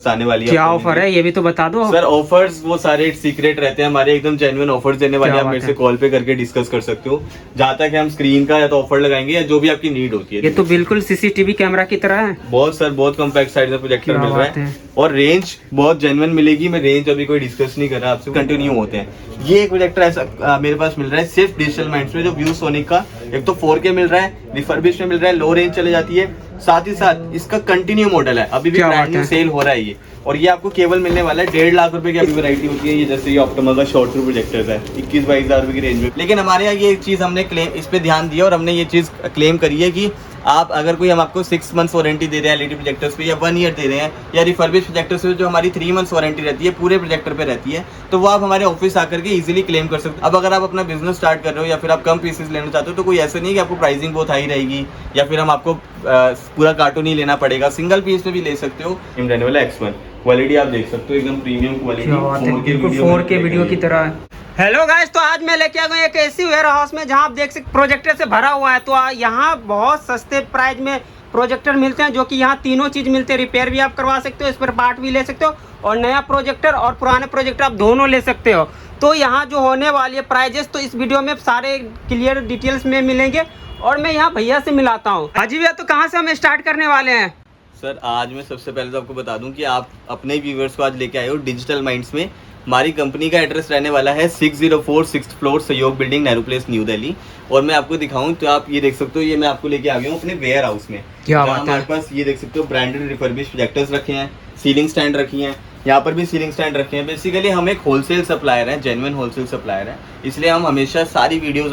आने वाली है। क्या ऑफर है ये भी तो बता दो सर। ऑफर्स वो सारे सीक्रेट रहते हैं हमारे, एकदम जेन्युइन ऑफर्स देने वाले हैं। आप मेरे से कॉल पे करके डिस्कस कर सकते हो। जहाँ तक हम स्क्रीन का या तो ऑफर लगाएंगे या जो भी आपकी नीड होती है। ये तो बिल्कुल सीसीटीवी कैमरा की तरह है। बहुत सर, बहुत कॉम्पैक्ट साइज में प्रोजेक्टर मिल रहा है और रेंज बहुत जेन्युइन मिलेगी। मैं रेंज अभी कोई डिस्कस नहीं कर रहा आपसे, कंटिन्यू होते हैं। ये एक प्रोजेक्टर ऐसा मेरे पास मिल रहा है सिर्फ डिजिटल माइंड्स में, जो व्यू सोनिक का एक तो 4K मिल रहा है, रिफर्बिश में मिल रहा है, लो रेंज चले जाती है। साथ ही साथ इसका कंटिन्यू मॉडल है, अभी भी ब्रांड न्यू सेल हो रहा है ये। और ये आपको केवल मिलने वाला है 1.5 लाख रुपए की अभी वैरायटी होती है। ये जैसे ये ऑप्टिमा का शॉर्ट थ्रू प्रोजेक्टर्स है 21-22 हजार रुपए की रेंज में। लेकिन हमारे यहाँ ये चीज हमने क्लेम, इस पे ध्यान दिया और हमने ये चीज क्लेम करी है कि आप अगर कोई हम आपको 6 मंथ्स वारंटी दे रहे हैं एलईडी प्रोजेक्टर्स पे, या 1 ईयर दे रहे हैं, या रिफर्बिश प्रोजेक्टर्स पे जो हमारी 3 मंथ्स वारंटी रहती है पूरे प्रोजेक्टर पे रहती है, तो वो आप हमारे ऑफिस आकर के इजीली क्लेम कर सकते हो। अब अगर आप अपना बिजनेस स्टार्ट कर रहे हो या फिर आप कम पीसेस लेना चाहते हो, तो कोई ऐसा नहीं कि आपको प्राइसिंग बहुत हाई रहेगी या फिर हम आपको पूरा कार्टून ही लेना पड़ेगा। सिंगल पीस में भी ले सकते हो। रहने वाला X1 क्वालिटी आप देख सकते हो, एकदम प्रीमियम क्वालिटी 4K वीडियो की तरह है। हेलो गाइस, तो आज मैं लेके आ गया एक ऐसी वेयर हाउस में जहां आप देख सकते प्रोजेक्टर से भरा हुआ है। तो यहाँ बहुत सस्ते प्राइस में प्रोजेक्टर मिलते हैं, जो कि यहाँ तीनों चीज मिलते हैं। रिपेयर भी आप करवा सकते हो, इस पर पार्ट भी ले सकते हो, और नया प्रोजेक्टर और पुराने प्रोजेक्टर आप दोनों ले सकते हो। तो यहाँ जो होने वाली है प्राइजेस, तो इस वीडियो में सारे क्लियर डिटेल्स में मिलेंगे। और मैं यहाँ भैया से मिलाता हूँ। हाजी भैया, तो कहाँ से हम स्टार्ट करने वाले हैं? सर आज मैं सबसे पहले तो आपको बता दूं कि आप अपने व्यूअर्स को आज लेके आए हो डिजिटल माइंड्स में। हमारी कंपनी का एड्रेस रहने वाला है 604 6th फ्लोर सहयोग building, Nehru place, new Delhi. और मैं आपको दिखाऊं तो आप ये देख सकते हो, ये मैं आपको लेके आ गया हूँ अपने वेयर हाउस में। क्या बात है। हमारे पास ये देख सकते हो ब्रांडेड रिफर्बिश प्रोजेक्टर्स रखे हैं, सीलिंग स्टैंड रखी हैं, यहाँ पर भी सीलिंग स्टैंड रखे हैं। बेसिकली हम एक होलसेल सप्लायर हैं, जेन्युइन होलसेल सप्लायर हैं, इसलिए हम हमेशा सारी वीडियोस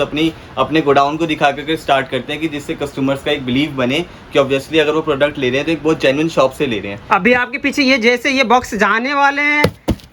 अपने गोडाउन को दिखा करके स्टार्ट करते हैं कि जिससे कस्टमर्स का एक बिलीव बने कि ऑब्वियसली अगर वो प्रोडक्ट ले रहे हैं तो एक बहुत जेन्युइन शॉप से ले रहे हैं। अभी आपके पीछे ये जैसे ये बॉक्स जाने वाले हैं।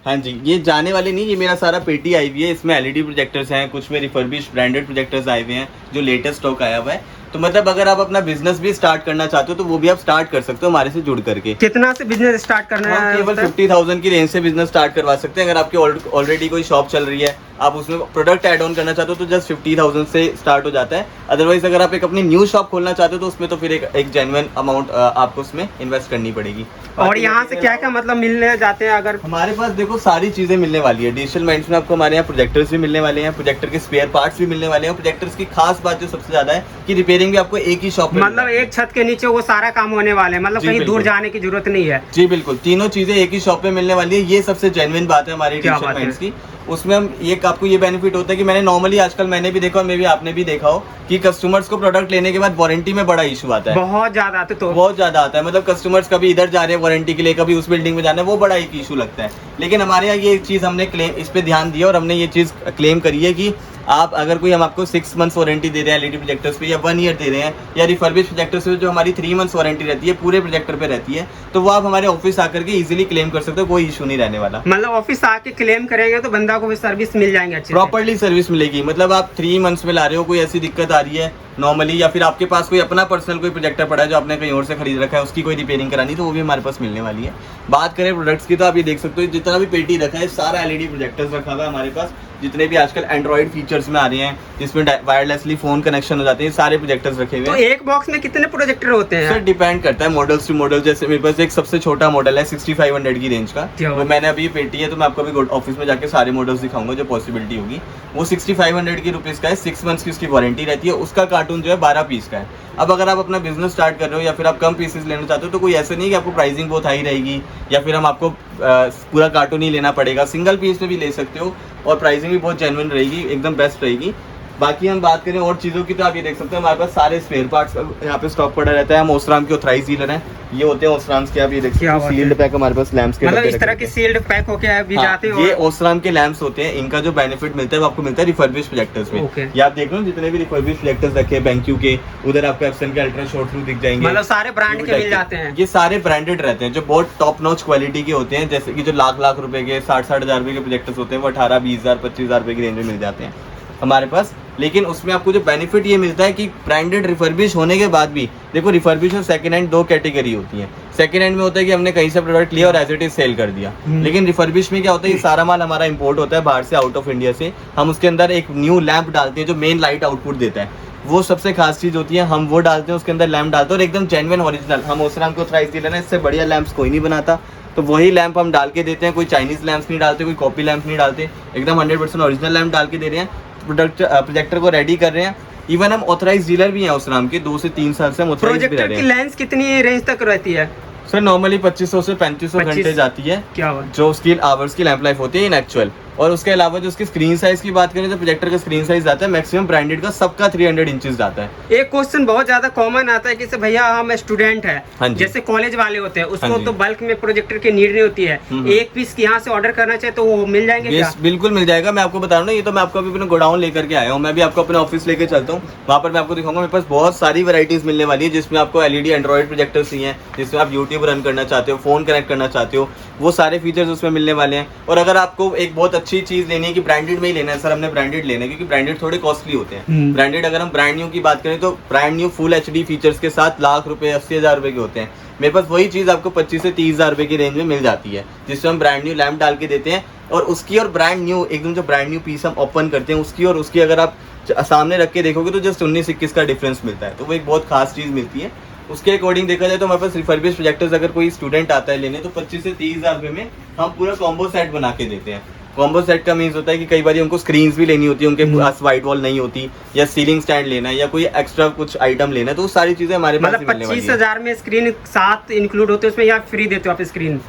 हाँ जी, ये जाने वाले नहीं, ये मेरा सारा पेटी आई हुई है। इसमें एलईडी प्रोजेक्टर्स हैं, कुछ में रिफर्बिश ब्रांडेड प्रोजेक्टर्स आए हुए हैं जो लेटेस्ट स्टॉक आया हुआ है। तो मतलब अगर आप अपना बिजनेस भी स्टार्ट करना चाहते हो तो वो भी आप स्टार्ट कर सकते हो हमारे से जुड़ करके। कितना से बिजनेस स्टार्ट करना है? केवल 50,000 की रेंज से बिजनेस स्टार्ट करवा सकते हैं। अगर आपकी ऑलरेडी कोई शॉप चल रही है, आप उसमें प्रोडक्ट ऐड ऑन करना चाहते हो, तो जस्ट 50,000 से स्टार्ट हो जाता है। अदरवाइज अगर आप एक अपनी न्यू शॉप खोलना चाहते हो तो उसमें तो फिर एक जेन्युइन अमाउंट आपको उसमें इन्वेस्ट करनी पड़ेगी। और यहाँ से क्या क्या मतलब मिलने जाते हैं? अगर हमारे पास देखो सारी चीजें मिलने वाली है डिजिटल माइंड्स में। आपको हमारे यहाँ प्रोजेक्टर्स भी मिलने वाले हैं, प्रोजेक्टर के स्पेयर पार्ट्स भी मिलने वाले हैं। प्रोजेक्टर्स की खास बात जो सबसे ज्यादा है कि रिपेयरिंग भी आपको एक ही शॉप में, मतलब एक छत के नीचे वो सारा काम होने वाले हैं, मतलब कहीं दूर जाने की जरूरत नहीं है। जी बिल्कुल, तीनों चीजें एक ही शॉप में मिलने वाली है। ये सबसे जेन्युइन बात है हमारी डिजिटल माइंड्स की। उसमें हम एक आपको ये बेनिफिट होता है कि मैंने नॉर्मली आजकल मैंने भी देखा और मे भी आपने भी देखा हो कि कस्टमर्स को प्रोडक्ट लेने के बाद वारंटी में बड़ा इशू आता है। बहुत ज्यादा आता है, तो बहुत ज्यादा आता है। मतलब कस्टमर्स कभी इधर जा रहे हैं वारंटी के लिए, कभी उस बिल्डिंग में जाना है, वो बड़ा एक इशू लगता है। लेकिन हमारे यहाँ ये चीज हमने क्लेम, इस पे ध्यान दिया और हमने ये चीज क्लेम करी है कि आप अगर कोई हम आपको 6 मंथ्स वारंटी दे रहे हैं एलईडी प्रोजेक्टर्स पे, या 1 ईयर दे रहे हैं, या रिफर्बिश प्रोजेक्टर्स पे जो हमारी 3 मंथ्स वारंटी रहती है पूरे प्रोजेक्टर पे रहती है, तो वो आप हमारे ऑफिस आकर के इजीली क्लेम कर सकते हो, कोई इशू नहीं रहने वाला। मतलब ऑफिस आके क्लेम करेंगे तो बंदा को भी सर्विस मिल जाएंगे, अच्छी प्रॉपर्ली सर्विस मिलेगी। मतलब आप 3 मंथ्स में ला रहे हो, कोई ऐसी दिक्कत आ रही है नॉर्मली, या फिर आपके पास कोई अपना पर्सनल कोई प्रोजेक्टर पड़ा है जो आपने कहीं और से खरीद रखा है, उसकी कोई रिपेयरिंग करानी, तो वो भी हमारे पास मिलने वाली है। बात करें प्रोडक्ट्स की तो आप ये देख सकते हो जितना भी पेटी रखा है सारा एलईडी प्रोजेक्टर्स रखा हुआ है हमारे पास। जितने भी आजकल एंड्रॉइड फीचर्स में आ रहे हैं जिसमें वायरलेसली फोन कनेक्शन हो जाते हैं, सारे प्रोजेक्टर्स रखे हुए हैं। तो एक बॉक्स में कितने प्रोजेक्टर होते हैं? सर डिपेंड करता है मॉडल्स टू मॉडल। जैसे मेरे पास एक सबसे छोटा मॉडल है 6500 की रेंज का, वो मैंने अभी पेटी है, तो मैं आपको अभी ऑफिस में जाके सारे मॉडल्स दिखाऊंगा जो पॉसिबिलिटी होगी। वो 6500 की रुपीज का है, 6 मंथ्स की उसकी वारंटी रहती है। उसका कार्टून जो है 12 पीस का है। अब अगर आप अपना बिजनेस स्टार्ट कर रहे हो या फिर आप कम पीसेस लेना चाहते हो, तो कोई ऐसा नहीं कि आपको प्राइसिंग बहुत हाई रहेगी या फिर हम आपको पूरा कार्टून ही लेना पड़ेगा। सिंगल पीस में भी ले सकते हो और प्राइसिंग भी बहुत जेन्युइन रहेगी, एकदम बेस्ट रहेगी। बाकी हम बात करें और चीज़ों की तो आप ये देख सकते हो हमारे पास सारे स्पेयर पार्ट्स यहाँ पे स्टॉक पड़ा रहता है। हम ओसराम के ऑथराइज डीलर हैं, ये होते हैं ओसराम के। आप ये देख सकते हो सील्ड पैक हमारे पास लैंप्स के, मतलब इस तरह की सील्ड पैक होके भी जाते हैं। ये ओसराम के लैंप्स होते हैं। इनका जो बेनिफिट मिलता है वो आपको मिलता है रिफर्बिश प्रोजेक्टर्स में। ये आप देख लो जितने भी रिफर्बिश प्रोजेक्टर्स रखे हैं BenQ के, उधर आपको एप्सन के अल्ट्रा शॉर्ट थ्रू दिख जाएंगे। मतलब सारे ब्रांड के मिल जाते हैं। ये सारे ब्रांडेड रहते हैं जो बहुत टॉप नॉच क्वालिटी के होते हैं। जैसे कि जो लाख रुपए के 60-60 हजार रुपए के प्रोजेक्टर्स होते हैं वो 18-20 हजार 25 हजार रुपए की रेंज में मिल जाते हैं हमारे पास। लेकिन उसमें आपको जो बेनिफिट ये मिलता है कि ब्रांडेड रिफर्बिश होने के बाद भी, देखो रिफर्बिश और सेकंड हैंड 2 कैटेगरी होती है। सेकंड हैंड में होता है कि हमने कहीं से प्रोडक्ट लिया और एज इट इज सेल कर दिया। लेकिन रिफर्बिश में क्या होता है, ये सारा माल हमारा इंपोर्ट होता है बाहर से, आउट ऑफ इंडिया से। हम उसके अंदर एक न्यू लैंप डालते हैं जो मेन लाइट आउटपुट देता है, वो सबसे खास चीज होती है। हम वो डालते हैं, उसके अंदर लैंप डालते हैं और एकदम जेन्युइन ओरिजिनल। हम ओसराम को ऑथराइज डीलर हैं, इससे बढ़िया लैंप्स कोई नहीं बनाता। तो वही लैंप हम डाल के देते हैं। कोई चाइनीज लैंप्स नहीं डालते, कोई कॉपी लैंप नहीं डालते, एकदम 100% ओरिजिनल लैंप डाल के दे रहे हैं। प्रोजेक्टर को रेडी कर रहे हैं। इवन हम ऑथराइज डीलर भी हैं उस नाम के, 2 से 3 साल से हम ऑथराइज भी प्रोजेक्टर रहे की हैं। लेंस कितनी रेंज तक रहती है सर नॉर्मली 2500 से 3500 घंटे जाती है, क्या हुआ? जो उसकी आवर्स की लैंप लाइफ होती है इन एक्चुअल। और उसके अलावा जो उसकी स्क्रीन साइज की बात करें तो प्रोजेक्टर का स्क्रीन साइज आता है मैक्सिमम ब्रांडेड का सबका 300 इंचेस जाता है। एक क्वेश्चन बहुत ज्यादा कॉमन आता है कि से भैया हम स्टूडेंट हाँ है, जी। जैसे कॉलेज वाले होते हैं, उसको हाँ जी। तो बल्क में प्रोजेक्टर की नीड नहीं होती है, एक पीस यहाँ से ऑर्डर करना चाहिए तो वो मिल जाएंगे क्या? बिल्कुल मिल जाएगा। मैं आपको बता रहा हूँ ना, ये तो मैं आपको अभी अपने गोडाउन लेकर के आया हूँ। मैं भी आपको अपने ऑफिस लेके चलता हूँ, वहाँ पर मैं आपको दिखाऊंगा। मेरे पास बहुत सारी वैरायटीज मिलने वाली है, जिसमें आपको एलईडी एंड्रॉइड प्रोजेक्टर चाहिए, जिसमें आप यूट्यूब रन करना चाहते हो, फोन कनेक्ट करना चाहते हो, वो सारे फीचर्स उसमें मिलने वाले हैं। और अगर आपको एक बहुत अच्छी चीज लेनी है कि ब्रांडेड में ही लेना है, सर हमने ब्रांडेड लेना है, क्योंकि ब्रांडेड थोड़े कॉस्टली होते हैं। ब्रांडेड अगर हम ब्रांड न्यू की बात करें तो brand new full HD features के साथ लाख रुपए 80,000 रुपए के होते हैं। मेरे पास वही चीज आपको 25 से 30,000 रुपए की रेंज में मिल जाती है, जिसमें हम ब्रांड न्यू लैंप डाल के देते हैं। और उसकी और ब्रांड न्यू एकदम जो ब्रांड न्यू पीस हम ओपन करते हैं, उसकी और उसकी अगर आप सामने रख के देखोगे तो जस्ट 19-21 का डिफरेंस मिलता है। तो वो एक बहुत खास चीज मिलती है। उसके अकॉर्डिंग देखा जाए तो हमारे पास रिफर्बिश प्रोजेक्टर्स अगर कोई स्टूडेंट आता है लेने, तो 25 से 30,000 रुपए में हम पूरा कॉम्बो सेट बना के देते हैं। कॉम्बो सेट का मीन्स होता है कि कई बार उनको स्क्रीन्स भी लेनी होती है, उनके पास वाइट वॉल नहीं होती, या सीलिंग स्टैंड लेना है, या कोई एक्स्ट्रा कुछ आइटम लेना है, तो वो सारी चीजें हमारे पास मतलब मिलने वाली है। 25,000 में स्क्रीन साथ इंक्लूड होते हैं उसमें, या फ्री देते हो आप स्क्रीन?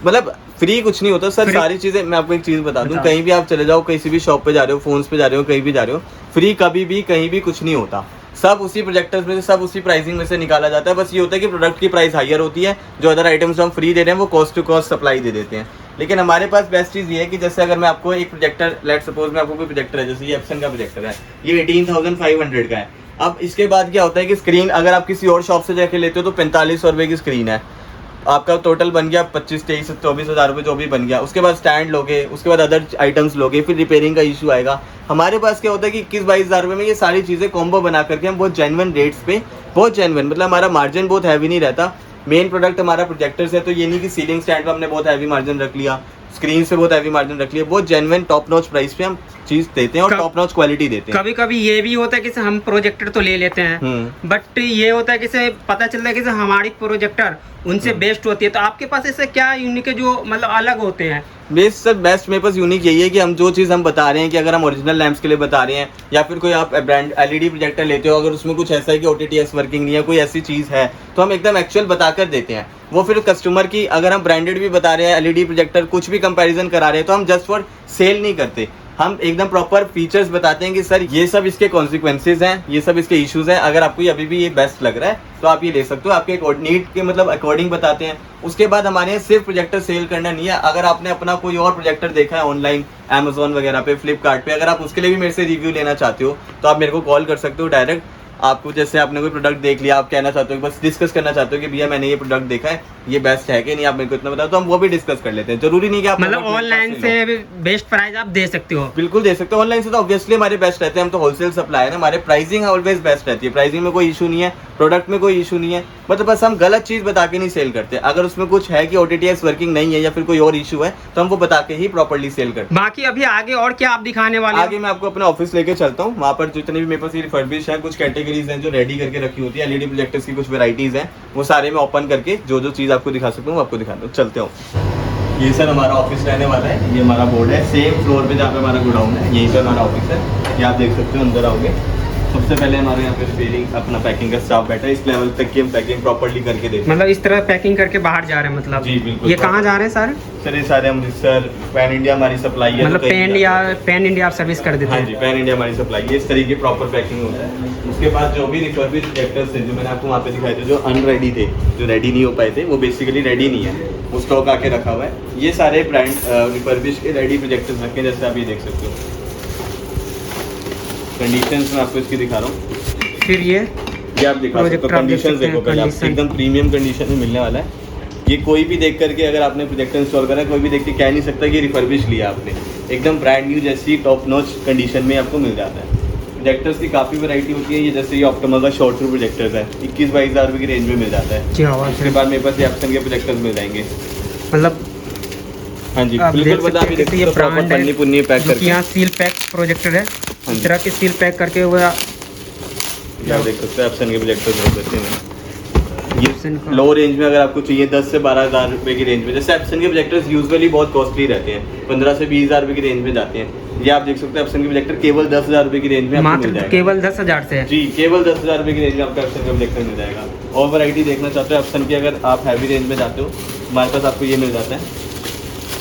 मतलब फ्री कुछ नहीं होता सर, सारी चीजें। मैं आपको एक चीज बता दूं, कहीं भी आप चले जाओ, किसी भी शॉप पे जा रहे हो, फोन्स पे जा रहे हो, कहीं भी जा रहे हो, फ्री कभी भी कहीं भी कुछ नहीं होता। सब उसी प्रोजेक्टर्स में से, सब उसी प्राइसिंग में से निकाला जाता है। बस ये होता है कि प्रोडक्ट की प्राइस हायर होती है, जो अदर आइटम्स हम फ्री दे रहे हैं वो कॉस्ट टू कॉस्ट सप्लाई दे देते हैं। लेकिन हमारे पास बेस्ट चीज ये है कि जैसे अगर मैं आपको एक प्रोजेक्टर, लेट सपोज मैं आपको कोई प्रोजेक्टर है, जैसे ये एप्सन का प्रोजेक्टर है, ये 18,500 का है। अब इसके बाद क्या होता है कि स्क्रीन अगर आप किसी और शॉप से जाके लेते हो तो 4500 रुपए की स्क्रीन है, आपका टोटल बन गया 25-23-24,000 रुपये जो भी बन गया। उसके बाद स्टैंड लोगे, उसके बाद अदर आइटम्स लोगे, फिर रिपेयरिंग का इशू आएगा। हमारे पास क्या होता है कि 21-22,000 रुपये में ये सारी चीज़ें कॉम्बो बना करके हम बहुत जेन्युइन रेट्स पे, बहुत जेन्युइन, मतलब हमारा मार्जिन बहुत हैवी नहीं रहता। मेन प्रोडक्ट हमारा प्रोजेक्टर्स है, तो ये नहीं कि सीलिंग स्टैंड पर हमने बहुत हैवी मार्जिन रख लिया, स्क्रीन से बहुत हैवी मार्जिन रख लिया। बहुत जेन्युइन टॉप नॉच प्राइस पे हम चीज देते हैं और टॉप नॉच क्वालिटी देते हैं। कभी कभी ये भी होता है कि हम प्रोजेक्टर तो ले लेते हैं, बट ये होता है कि पता चलता है कि हमारी प्रोजेक्टर उनसे बेस्ट होती है। तो आपके पास ऐसे क्या यूनिक है जो मतलब अलग होते हैं? बेस्ट मेरे पास यूनिक यही है कि हम जो चीज़ हम बता रहे हैं कि अगर हम ओरिजिनल लैंप्स के लिए बता रहे हैं, या फिर कोई आप ब्रांड एलईडी प्रोजेक्टर लेते हो, अगर उसमें कुछ ऐसा है कि OTTS वर्किंग नहीं है, कोई ऐसी चीज़ है, तो हम एकदम एक्चुअल बताकर देते हैं। वो फिर कस्टमर की, अगर हम ब्रांडेड भी बता रहे हैं, एलईडी प्रोजेक्टर कुछ भी कंपैरिजन करा रहे हैं, तो हम जस्ट फॉर सेल नहीं करते, हम एकदम प्रॉपर फीचर्स बताते हैं कि सर ये सब इसके कॉन्सिक्वेंसेज हैं, ये सब इसके इश्यूज हैं। अगर आपको अभी भी ये बेस्ट लग रहा है तो आप ये ले सकते हो, आपके नीड के मतलब अकॉर्डिंग बताते हैं। उसके बाद हमारे यहाँ सिर्फ प्रोजेक्टर सेल करना नहीं है। अगर आपने अपना कोई और प्रोजेक्टर देखा है ऑनलाइन, Amazon वगैरह पे, फ्लिपकार्ट पे, अगर आप उसके लिए भी मेरे से रिव्यू लेना चाहते हो तो आप मेरे को कॉल कर सकते हो डायरेक्ट। आपको जैसे आपने कोई प्रोडक्ट देख लिया, आप कहना चाहते हो, बस डिस्कस करना चाहते हो कि भैया मैंने ये प्रोडक्ट देखा है, ये बेस्ट है कि नहीं, आप मेरे को इतना बताओ, तो हम वो भी डिस्कस कर लेते हैं। जरूरी नहीं कि आप मतलब ऑनलाइन से बेस्ट प्राइस आप दे सकते हो? बिल्कुल दे सकते हो। ऑनलाइन से तो ऑब्वियसली हमारे बेस्ट रहते हैं, हम तो होलसेल सप्लायर है, हमारे प्राइसिंग ऑलवेज बेस्ट रहती है। प्राइसिंग में कोई इशू नहीं है, प्रोडक्ट में कोई इशू नहीं है, मतलब बस हम गलत चीज बता के नहीं सेल करते। अगर उसमें कुछ है कि OTTS वर्किंग नहीं है या फिर कोई और इशू है, तो हम वो बता के ही प्रॉपर्ली सेल करते हैं। बाकी अभी आगे और क्या आप दिखाने वाले? आगे मैं आपको अपना ऑफिस लेके चलता हूँ, वहाँ पर जितने भी मेरे पास रिफर्बिश है, कुछ कैटेगरीज हैं जो रेडी करके रखी होती है, एलईडी प्रोजेक्टर्स की कुछ वेराइटीज हैं, वो सारे मैं ओपन करके जो जो चीज़ आपको दिखा सकता हूँ आपको दिखाता हूँ। चलते हो, ये सर हमारा ऑफिस रहने वाला है, ये हमारा बोर्ड है, सेम फ्लोर पे जहाँ पे हमारा गोडाउन है, यहीं पे हमारा ऑफिस है। ये आप देख सकते हो, अंदर आओगे सबसे पहले हमारे यहाँ पे रिपेयरिंग अपना पैकिंग का स्टाफ बैठा है, इस लेवल तक की हम पैकिंग प्रॉपर्ली करके देते हैं। मतलब इस तरह पैकिंग करके बाहर जा रहे हैं? मतलब जी बिल्कुल। ये कहाँ जा रहे हैं सर? सर ये सारे अमृतसर, पैन इंडिया हमारी सप्लाई है। मतलब पैन इंडिया आप सर्विस कर देते हैं? हाँ जी, पैन इंडिया हमारी सप्लाई है, इस तरीके प्रॉपर पैकिंग होता है। उसके बाद जो भी रिफर्बिश प्रोजेक्टर्स थे जो मैंने आपको वहाँ पे दिखाए थे, जो अनरेडी थे, जो रेडी नहीं हो पाए थे, वो बेसिकली रेडी नहीं है, वो स्टॉक आके रखा हुआ है। ये सारे ब्रांड रिफर्बिश के रेडी प्रोजेक्टर्स रखे हैं, जैसे आप ये देख सकते हो। कंडीशंस में आपको इसकी दिखा रहा हूँ। फिर ये आप दिखा सकते हो, कंडीशंस देखो पहले, आपको एकदम प्रीमियम कंडीशन में मिलने वाला है। ये कोई भी देख करके, अगर आपने प्रोजेक्टर इंस्टॉल करा है, कोई भी देख के कह नहीं सकता कि रिफर्बिश लिया आपने, एकदम ब्रांड न्यू जैसी टॉप नॉच कंडीशन में आपको मिल जाता है। प्रोजेक्टर्स की काफ़ी वैरायटी होती है, ये जैसे ये ऑप्टिमा का शॉर्ट थ्रू प्रोजेक्टर्स है, 21-22 हज़ार रुपये की रेंज में मिल जाता है। उसके बाद मेरे पास एप्सन के प्रोजेक्टर्स मिल जाएंगे। मतलब हाँ जी बिल्कुल, बता भी देखिए, प्रॉपर पन्नी पुन्नी पैक करके यहाँ सील पैक प्रोजेक्टर है, इस तरह के सील पैक करके हुआ आप देख सकते हैं। एप्सन के प्रोजेक्टर्स बहुत अच्छे हैं। ये लो रेंज में अगर आपको चाहिए 10 से 12,000 रुपए की रेंज में, जैसे एप्सन के प्रोजेक्टर्स यूजुअली बहुत कॉस्टली रहते हैं, 15 से 20,000 रुपए की रेंज में जाते हैं। ये आप देख सकते हैं एप्सन के प्रोजेक्टर केवल 10,000 रुपए की रेंज में आपको मिल जाएगा। केवल 10,000 से? जी, केवल 10,000 रुपए की रेंज में आपको एप्सन का प्रोजेक्टर मिल जाएगा। और वैरायटी देखना चाहते हो एप्सन की, अगर आप हैवी रेंज में जाते हो हमारे पास आपको ये मिल जाता है।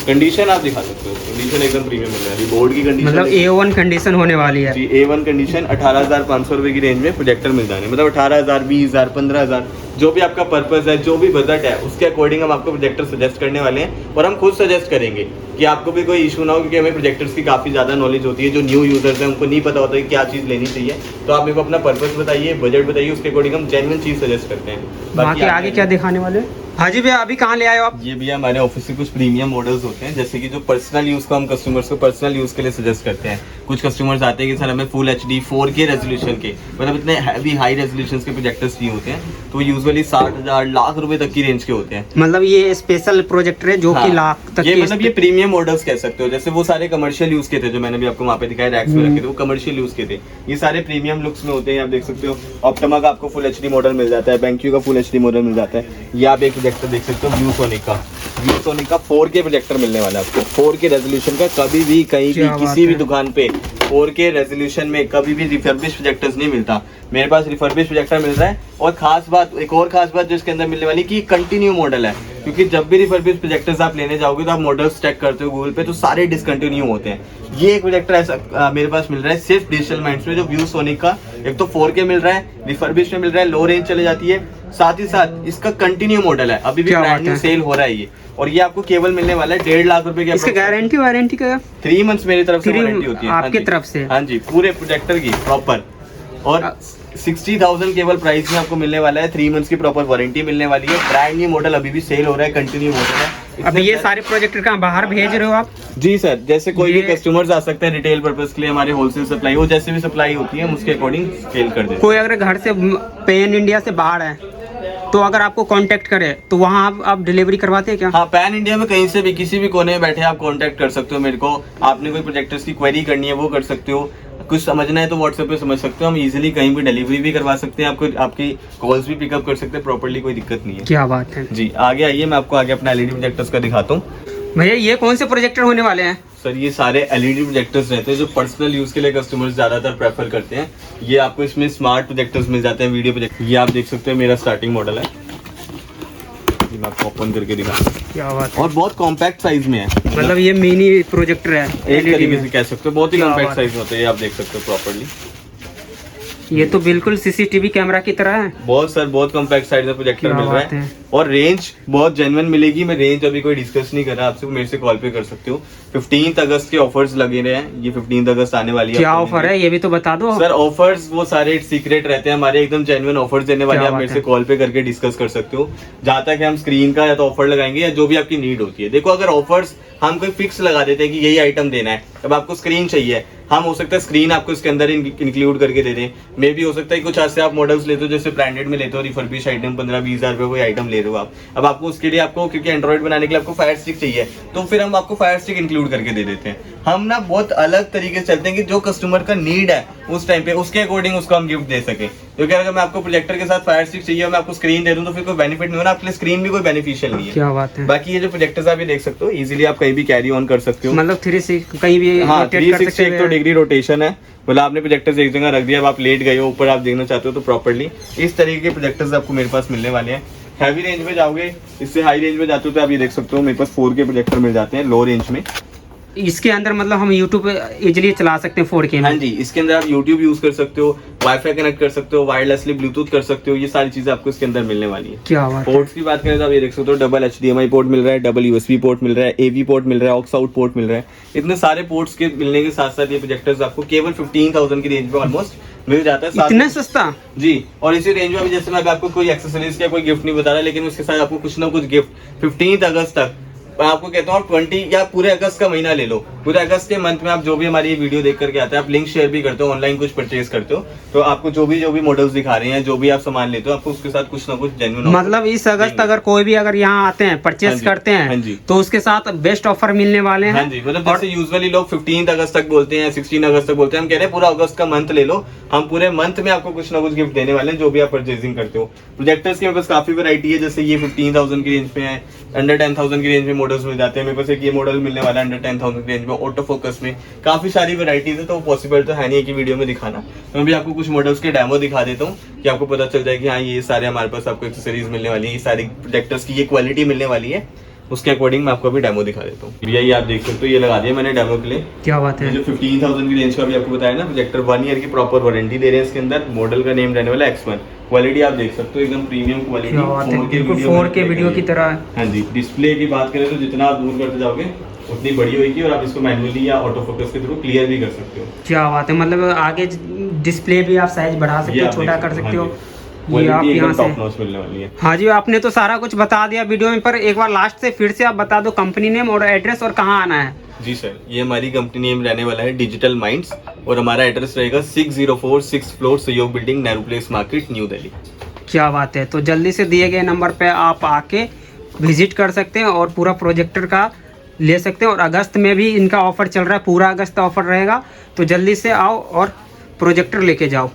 कंडीशन आप दिखा सकते हो, कंडीशन एकदम प्रीमियम मिल रहा है, बोर्ड की कंडीशन मतलब A1 कंडीशन होने वाली है। जी, A1 कंडीशन 18,500 रुपए की रेंज में प्रोजेक्टर मिल जाने, मतलब 18,000, 20,000, 15,000, जो भी आपका पर्पस है, जो भी बजट है, उसके अकॉर्डिंग हम आपको प्रोजेक्टर सजेस्ट करने वाले हैं। और हम खुद सजेस्ट करेंगे कि आपको भी कोई इशू ना हो, क्योंकि हमें प्रोजेक्टर्स की काफ़ी ज़्यादा नॉलेज होती है। जो न्यू यूजर्स हैं उनको नहीं पता होता है कि क्या चीज़ लेनी चाहिए, तो आप मेरे को अपना पर्पस बताइए, बजट बताइए, उसके अकॉर्डिंग हम जेन्युइन चीज़ सजेस्ट करते हैं। बाकी आगे क्या दिखाने वाले? हाँ जी भैया, अभी कहाँ ले आए हो आप? ये भैया हमारे ऑफिस से कुछ प्रीमियम मॉडल्स होते हैं, जैसे कि जो पर्सनल यूज को हम कस्टमर्स को पर्सनल यूज के लिए सजेस्ट करते हैं। कुछ कस्टमर्स आते हैं कि सर हमें फुल HD 4K रेजोल्यूशन के, मतलब इतने हैवी हाई रेजोल्यूशन के प्रोजेक्टर्स चाहिए होते हैं, तो यूजुअली 60,000 लाख रुपए तक की रेंज के होते हैं। मतलब ये स्पेशल प्रोजेक्टर है जो कि लाख तक ये मतलब ये प्रीमियम मॉडल्स कह सकते हो। जैसे वो सारे कमर्शियल यूज के थे जो मैंने भी आपको वहाँ पे दिखाया रैक्स में रखे थे, वो कमर्शियल यूज के थे। ये सारे प्रीमियम लुक्स में होते हैं, आप देख सकते हो। ऑप्टिमा का आपको फुल HD मॉडल मिल जाता है, BenQ का फुल HD मॉडल मिल जाता है। ये आप एक प्रोजेक्टर देख सकते हो, ViewSonic का 4K प्रोजेक्टर मिलने वाला है आपको, 4K रेजोल्यूशन का। कभी भी कहीं भी किसी भी दुकान पे 4K रेजोल्यूशन में कभी भी रिफर्बिश प्रोजेक्टर्स नहीं मिलता। मेरे पास रिफर्बिश प्रोजेक्टर मिल रहा है। और खास बात, एक और खास बात जो इसके अंदर मिलने वाली कि कंटिन्यू मॉडल है, क्योंकि जब भी रिफर्बिश प्रोजेक्टर्स आप लेने जाओगे तो आप मॉडल्स चेक करते हो गूगल पे, तो सारे डिसकंटिन्यू होते हैं। ये एक प्रोजेक्टर ऐसा मेरे पास मिल रहा है सिर्फ डिजिटल माइंड्स में, जो ViewSonic का एक तो 4K मिल रहा है, रिफर्बिश में मिल रहा है, लो रेंज चले जाती है, साथ ही साथ इसका कंटिन्यू मॉडल है, अभी भी ब्रांड न्यू सेल हो रहा है ये। और ये आपको केवल मिलने वाला है 1.5 लाख रुपए की। इसकी गारंटी वारंटी का 3 मंथ्स मेरी तरफ से वारंटी होती है आपकी तरफ से। हाँ जी, पूरे प्रोजेक्टर की प्रॉपर। और 60,000 केवल प्राइस में आपको मिलने वाला है, 3 मंथ्स की प्रॉपर वारंटी मिलने वाली है। ब्रांड न्यू मॉडल अभी भी सेल हो रहा है, कंटिन्यू मॉडल है। अभी ये सारे प्रोजेक्टर कहाँ बाहर भेज रहे हो आप? जी सर, जैसे कोई भी कस्टमर्स आ सकते हैं रिटेल पर्पस के लिए, हमारे होलसेल सप्लाई, वो जैसे भी सप्लाई होती है हम उसके अकॉर्डिंग सेल कर देते हैं। कोई अगर घर से पैन इंडिया से बाहर है तो अगर आपको कांटेक्ट करे तो वहाँ आप डिलीवरी करवाते हैं क्या? हाँ, पैन इंडिया में कहीं से भी किसी भी कोने में बैठे आप कांटेक्ट कर सकते हो मेरे को। आपने कोई प्रोजेक्टर्स की क्वेरी करनी है वो कर सकते हो, कुछ समझना है तो व्हाट्सएप पे समझ सकते हो। हम इजीली कहीं भी डिलीवरी भी करवा सकते हैं, आपको आपकी कॉल्स भी पिकअप कर सकते हैं प्रॉपर्ली, कोई दिक्कत नहीं है। क्या बात है जी, आगे आइए, मैं आपको आगे अपना LED प्रोजेक्टर्स का दिखाता हूँ। भैया ये कौन से प्रोजेक्टर होने वाले हैं? सर ये सारे LED प्रोजेक्टर्स रहते हैं जो पर्सनल यूज के लिए कस्टमर्स ज्यादातर प्रेफर करते हैं। ये आपको इसमें स्मार्ट प्रोजेक्टर्स मिल जाते हैं, वीडियो प्रोजेक्टर। ये आप देख सकते हो मेरा स्टार्टिंग मॉडल है, मैं आपको ओपन करके दिखा। क्या बात है। और बहुत कॉम्पैक्ट साइज में है, मतलब ये मिनी प्रोजेक्टर है एक तरीके से कह सकते हो, बहुत ही कॉम्पैक्ट साइज में होता है। ये आप देख सकते हो प्रॉपर्ली, ये तो बिल्कुल CCTV कैमरा की तरह है। बहुत सर, बहुत कॉम्पैक्ट साइज में प्रोजेक्टर मिल रहा है। और रेंज बहुत जेन्युइन मिलेगी। मैं रेंज अभी कोई डिस्कस नहीं कर रहा आपसे, मेरे से कॉल पे कर सकते हो। 15 अगस्त के ऑफर्स लगे रहे हैं, ये 15 अगस्त आने वाली है। क्या ऑफर है ये भी तो बता दो सर। ऑफर्स वो सारे सीक्रेट रहते हैं हमारे, एकदम जेन्युइन ऑफर्स देने वाले, आप मेरे से कॉल पे करके डिस्कस कर सकते हो। जहाँ तक हम स्क्रीन का या तो ऑफर लगाएंगे या जो भी आपकी नीड होती है। देखो, अगर ऑफर्स हम कोई फिक्स लगा देते हैं कि यही आइटम देना है, अब आपको स्क्रीन चाहिए, हम हो सकता है स्क्रीन आपको इसके अंदर इंक्लूड करके दे दें। मे भी हो सकता है कुछ ऐसे आप मॉडल्स लेते हो जैसे ब्रांडेड में लेते हो, रिफर्बिश आइटम 15-20 हज़ार रुपए कोई आइटम ले रहे हो आप। अब आपको उसके लिए आपको, क्योंकि एंड्रॉइड बनाने के लिए आपको फायर स्टिक चाहिए, तो फिर हम आपको फायर स्टिक इंक्लूड करके दे देते हैं। हम ना बहुत अलग तरीके से चलते हैं कि जो कस्टमर का नीड है उस टाइम पे उसके अकॉर्डिंग उसको हम गिफ्ट दे सके। क्योंकि अगर मैं आपको प्रोजेक्टर के साथ फायर स्टिक चाहिए और मैं आपको स्क्रीन दे दूं तो फिर कोई बेनिफिट नहीं होना, आपके लिए स्क्रीन भी कोई बेनिफिशियल नहीं है। क्या बात है। बाकी ये जो प्रोजेक्टर्स आप ये देख सकते हो, इजीली आप कहीं भी कैरी ऑन कर सकते हो। मतलब 360 कहीं भी, हाँ 360 एक तो डिग्री रोटेशन है, मतलब आपने प्रोजेक्टर्स एक जगह रख दिया, अब आप लेट गए हो, ऊपर आप देखना चाहते हो तो प्रॉपर्ली इस तरीके के प्रोजेक्टर्स आपको मेरे पास मिलने वाले हैं। हैवी रेंज में जाओगे, इससे हाई रेंज में जाते हो तो आप ये देख सकते हो मेरे पास 4K प्रोजेक्टर मिल जाते हैं लो रेंज में। इसके अंदर मतलब हम YouTube पे इजीली चला सकते हैं 4K में। हाँ जी, इसके अंदर आप YouTube यूज कर सकते हो, वाईफाई कनेक्ट कर सकते हो, वायरलेसली ब्लूटूथ कर सकते हो, ये सारी चीजें आपको इसके अंदर मिलने वाली है। क्या बात है। पोर्ट्स की बात करें तो आप ये देख सकते हो, डबल HDMI पोर्ट मिल रहा है, डबल USB पोर्ट मिल रहा है, AV पोर्ट मिल रहा है, ऑक्स आउट पोर्ट मिल रहा है। इतने सारे पोर्ट्स के मिलने के साथ साथ ये प्रोजेक्टर्स आपको केवल 15,000 की रेंज में ऑलमोस्ट मिल जाता है। इतना सस्ता जी। और इसी रेंज में अभी जैसे मैं आपको कोई एक्सेसरीज का कोई गिफ्ट नहीं बता रहा, लेकिन उसके साथ आपको कुछ ना कुछ गिफ्ट 15 अगस्त तक मैं आपको कहता हूँ, 20 या पूरे अगस्त का महीना ले लो, पूरे अगस्त के मंथ में आप जो भी हमारी ये वीडियो देख करके आते हैं, आप लिंक शेयर भी करते हो, ऑनलाइन कुछ परचेज करते हो, तो आपको जो भी मॉडल्स दिखा रहे हैं, जो भी आप सामान लेते हो, आपको उसके साथ कुछ ना कुछ जेन्युइन मतलब इस अगस्त अगर कोई भी अगर यहाँ आते हैं परचेज करते हैं तो उसके साथ बेस्ट ऑफर मिलने वाले हैं। हाँ जी, मतलब जैसे यूजुअली लोग 15 अगस्त तक बोलते हैं, 16 अगस्त तक बोलते हैं, हम कह रहे हैं पूरा अगस्त का मंथ ले लो, हम पूरे मंथ में आपको कुछ ना कुछ गिफ्ट देने वाले हैं जो भी आप परचेजिंग करते हो। प्रोजेक्टर्स की मेरे पास काफी वैरायटी है, जैसे ये 15,000 की रेंज में है, अंडर 10,000 की रेंज में मॉडल्स मिल जाते हैं। मेरे पास एक ये मॉडल मिलने वाला है अंडर 10,000 की रेंज में, ऑटो फोकस में। काफी सारी वैरायटीज है, तो पॉसिबल तो है नहीं है कि वीडियो में दिखाना। तो मैं भी आपको कुछ मॉडल्स के डेमो दिखा देता हूँ कि आपको पता चल जाए कि हाँ ये सारे हमारे पास आपको एक्सेसरीज मिलने वाली है, ये सारी प्रोजेक्टर्स की ये क्वालिटी मिलने वाली है। उसके अकॉर्डिंग मैं आपको अभी डेमो दिखा देता हूँ। भैया ये आप देख सकते हो, ये लगा दिया मैंने डेमो के लिए। क्या बात है। जो 15,000 की रेंज का भी आपको बताया ना प्रोजेक्टर, 1 ईयर की प्रॉपर वारंटी दे रहे हैं इसके अंदर। मॉडल का नेम रहने वाला X1। क्वालिटी आप देख सकते हो, एकदम प्रीमियम क्वालिटी, 4K वीडियो की तरह। हाँ जी, डिस्प्ले की बात करें तो जितना आप दूर करते जाओगे उतनी बड़ी होगी, और आप इसको मैनुअली या ऑटो फोकस के थ्रू क्लियर भी कर सकते हो। क्या बात है, मतलब आगे डिस्प्ले भी आप साइज बढ़ा सकते हो, छोटा कर सकते हो। ये आप यहाँ से मिलने वाली है। हाँ जी, आपने तो सारा कुछ बता दिया वीडियो में, पर एक बार लास्ट से फिर से आप बता दो कंपनी नेम और एड्रेस और कहाँ आना है। जी सर, ये हमारी कंपनी नेम रहने वाला है डिजिटल माइंड्स, और हमारा एड्रेस रहेगा 604 6th फ्लोर सहयोग building, Nehru place market, new Delhi. क्या बात है, तो जल्दी से दिए गए नंबर पे आप आके विजिट कर सकते हैं और पूरा प्रोजेक्टर का ले सकते हैं। और अगस्त में भी इनका ऑफर चल रहा है, पूरा अगस्त ऑफर रहेगा, तो जल्दी से आओ और प्रोजेक्टर लेके जाओ।